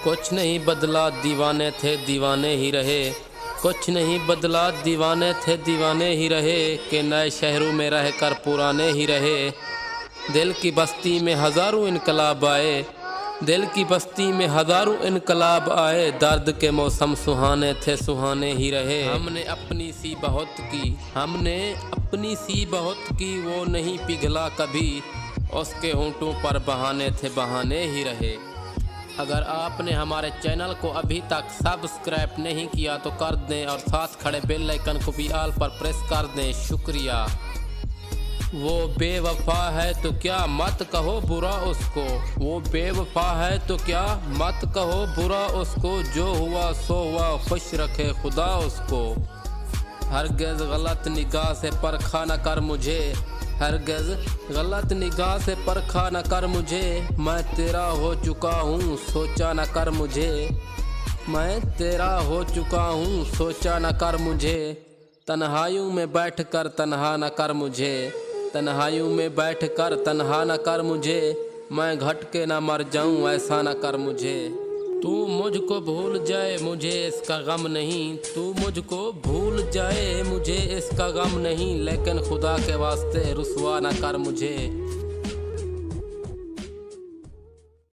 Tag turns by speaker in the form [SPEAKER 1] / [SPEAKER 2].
[SPEAKER 1] कुछ नहीं बदला दीवाने थे दीवाने ही रहे, कुछ नहीं बदला दीवाने थे दीवाने ही रहे, कि नए शहरों में रह कर पुराने ही रहे। दिल की बस्ती में हज़ारों इनकलाब आए, दिल की बस्ती में हज़ारों इनकलाब आए, दर्द के मौसम सुहाने थे सुहाने ही रहे। हमने अपनी सी बहुत की, हमने अपनी सी बहुत की, वो नहीं पिघला कभी, उसके होंठों पर बहाने थे बहाने ही रहे। अगर आपने हमारे चैनल को अभी तक सब्सक्राइब नहीं किया तो कर दें और साथ खड़े बेल आइकन को भी ऑल पर प्रेस कर दें, शुक्रिया। वो बेवफा है तो क्या मत कहो बुरा उसको, वो बेवफा है तो क्या मत कहो बुरा उसको, जो हुआ सो हुआ खुश रखे खुदा उसको। हरगिज़ गलत निगाह से परखा न कर मुझे, हरगिज़ गलत निगाह से परखा न कर मुझे, मैं तेरा हो चुका हूँ सोचा न कर मुझे, मैं तेरा हो चुका हूँ सोचा न कर मुझे। तन्हाइयों में बैठ कर तन्हा न कर मुझे, तन्हाइयों में बैठ कर तन्हा न कर मुझे, मैं घट के न मर जाऊँ ऐसा न कर मुझे। तू मुझको भूल जाए मुझे इसका गम नहीं, तू मुझको भूल जाए मुझे इसका गम नहीं, लेकिन खुदा के वास्ते रुसवा न कर मुझे।